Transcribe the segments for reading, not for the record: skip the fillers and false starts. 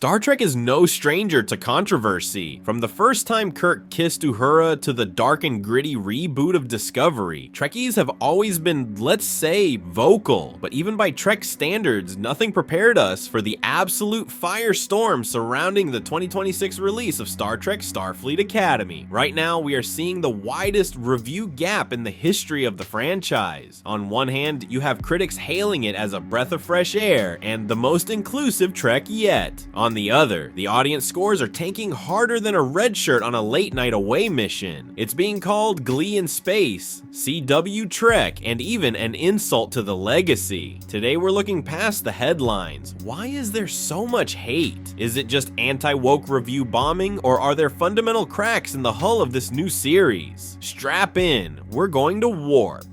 Star Trek is no stranger to controversy. From the first time Kirk kissed Uhura to the dark and gritty reboot of Discovery, Trekkies have always been, let's say, vocal. But even by Trek standards, nothing prepared us for the absolute firestorm surrounding the 2026 release of Star Trek Starfleet Academy. Right now, we are seeing the widest review gap in the history of the franchise. On one hand, you have critics hailing it as a breath of fresh air and the most inclusive Trek yet. On the other, the audience scores are tanking harder than a red shirt on a late night away mission. It's being called Glee in Space, CW Trek, and even an insult to the legacy. Today we're looking past the headlines. Why is there so much hate? Is it just anti-woke review bombing, or are there fundamental cracks in the hull of this new series? Strap in, we're going to warp.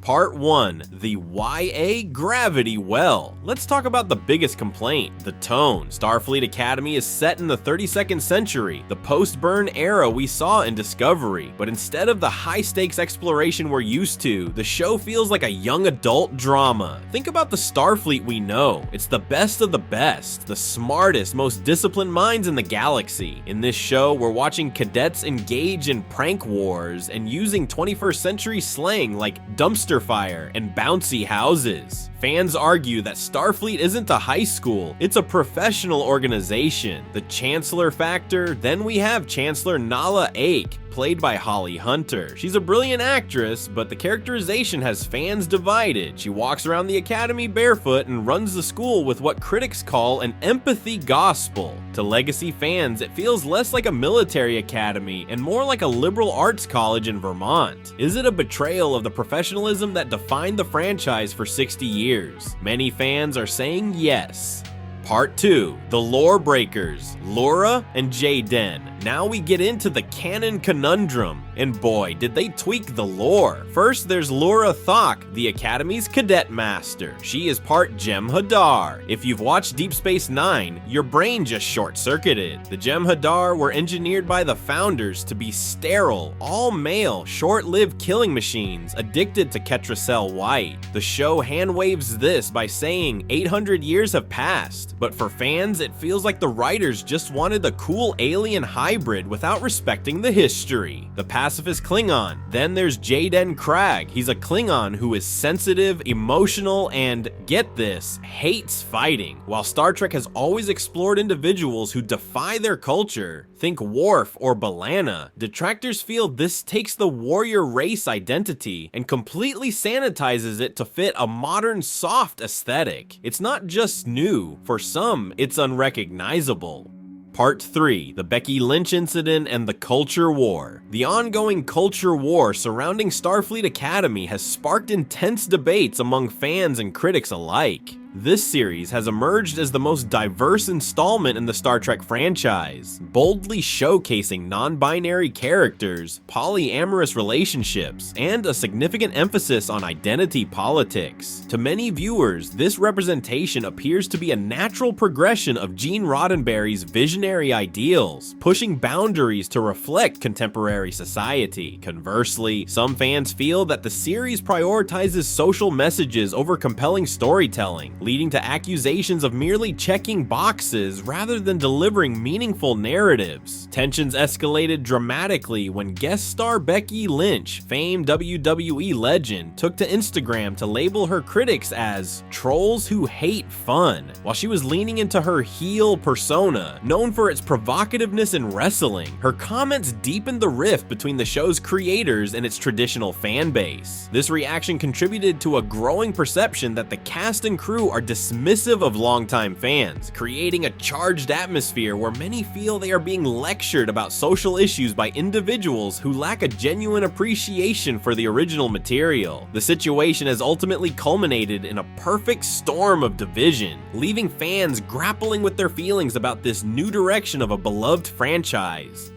Part 1. The YA Gravity Well. Let's talk about the biggest complaint, the tone. Starfleet Academy is set in the 32nd century, the post-burn era we saw in Discovery, but instead of the high-stakes exploration we're used to, the show feels like a young adult drama. Think about the Starfleet we know. It's the best of the best, the smartest, most disciplined minds in the galaxy. In this show, we're watching cadets engage in prank wars and using 21st century slang like dumpster fire and bouncy houses. Fans argue that Starfleet isn't a high school, it's a professional organization. The Chancellor factor, then we have Chancellor Nala Ake, played by Holly Hunter. She's a brilliant actress, but the characterization has fans divided. She walks around the academy barefoot and runs the school with what critics call an empathy gospel. To legacy fans, it feels less like a military academy and more like a liberal arts college in Vermont. Is it a betrayal of the professionalism that defined the franchise for 60 years? Many fans are saying yes. Part 2. The Lore Breakers, Laura and Jayden. Now we get into the canon conundrum, and boy, did they tweak the lore. First, there's Laura Thok, the Academy's cadet master. She is part Jem'Hadar. If you've watched Deep Space Nine, your brain just short-circuited. The Jem'Hadar were engineered by the founders to be sterile, all-male, short-lived killing machines addicted to Ketracel White. The show hand-waves this by saying 800 years have passed, but for fans, it feels like the writers just wanted a cool alien hybrid without respecting the history. The pacifist Klingon. Then there's Jayden Krag. He's a Klingon who is sensitive, emotional, and, get this, hates fighting. While Star Trek has always explored individuals who defy their culture, think Worf or B'Elanna, detractors feel this takes the warrior race identity and completely sanitizes it to fit a modern soft aesthetic. It's not just new, for some, it's unrecognizable. Part 3. The Becky Lynch Incident and the Culture War. The ongoing culture war surrounding Starfleet Academy has sparked intense debates among fans and critics alike. This series has emerged as the most diverse installment in the Star Trek franchise, boldly showcasing non-binary characters, polyamorous relationships, and a significant emphasis on identity politics. To many viewers, this representation appears to be a natural progression of Gene Roddenberry's visionary ideals, pushing boundaries to reflect contemporary society. Conversely, some fans feel that the series prioritizes social messages over compelling storytelling, leading to accusations of merely checking boxes rather than delivering meaningful narratives. Tensions escalated dramatically when guest star Becky Lynch, famed WWE legend, took to Instagram to label her critics as trolls who hate fun, while she was leaning into her heel persona, known for its provocativeness in wrestling. Her comments deepened the rift between the show's creators and its traditional fan base. This reaction contributed to a growing perception that the cast and crew are dismissive of longtime fans, creating a charged atmosphere where many feel they are being lectured about social issues by individuals who lack a genuine appreciation for the original material. The situation has ultimately culminated in a perfect storm of division, leaving fans grappling with their feelings about this new direction of a beloved franchise.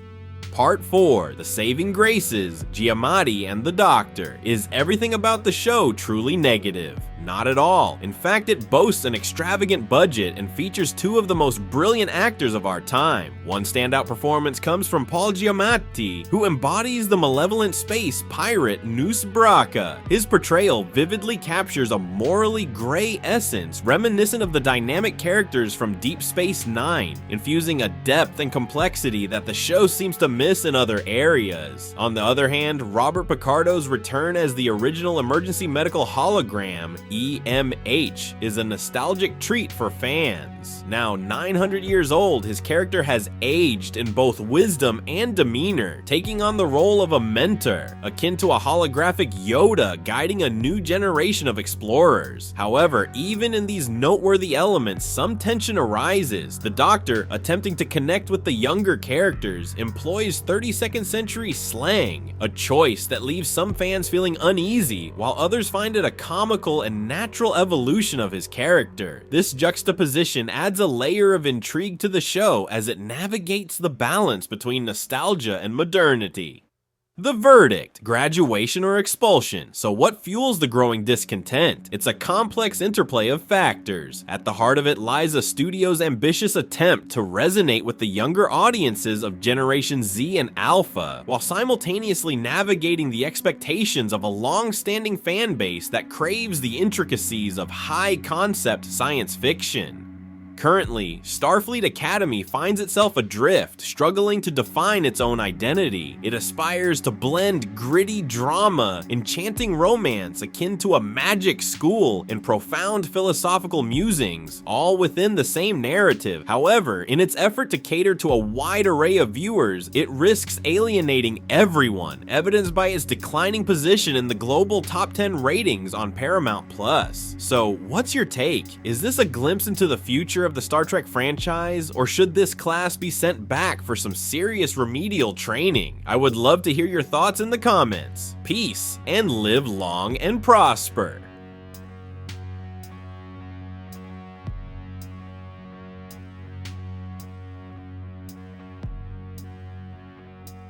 Part 4. The Saving Graces, Giamatti and the Doctor. Is everything about the show truly negative? Not at all. In fact, it boasts an extravagant budget and features two of the most brilliant actors of our time. One standout performance comes from Paul Giamatti, who embodies the malevolent space pirate Noose Braca. His portrayal vividly captures a morally gray essence reminiscent of the dynamic characters from Deep Space Nine, infusing a depth and complexity that the show seems to miss in other areas. On the other hand, Robert Picardo's return as the original emergency medical hologram, EMH, is a nostalgic treat for fans. Now 900 years old, his character has aged in both wisdom and demeanor, taking on the role of a mentor, akin to a holographic Yoda guiding a new generation of explorers. However, even in these noteworthy elements, some tension arises. The Doctor, attempting to connect with the younger characters, employs 32nd century slang, a choice that leaves some fans feeling uneasy, while others find it a comical and natural evolution of his character. This juxtaposition adds a layer of intrigue to the show as it navigates the balance between nostalgia and modernity. The verdict: graduation or expulsion. So what fuels the growing discontent? It's a complex interplay of factors. At the heart of it lies a studio's ambitious attempt to resonate with the younger audiences of Generation Z and Alpha, while simultaneously navigating the expectations of a long-standing fan base that craves the intricacies of high-concept science fiction. Currently, Starfleet Academy finds itself adrift, struggling to define its own identity. It aspires to blend gritty drama, enchanting romance akin to a magic school, and profound philosophical musings, all within the same narrative. However, in its effort to cater to a wide array of viewers, it risks alienating everyone, evidenced by its declining position in the global top 10 ratings on Paramount+. So, what's your take? Is this a glimpse into the future of the Star Trek franchise, or should this class be sent back for some serious remedial training? I would love to hear your thoughts in the comments. Peace, and live long and prosper.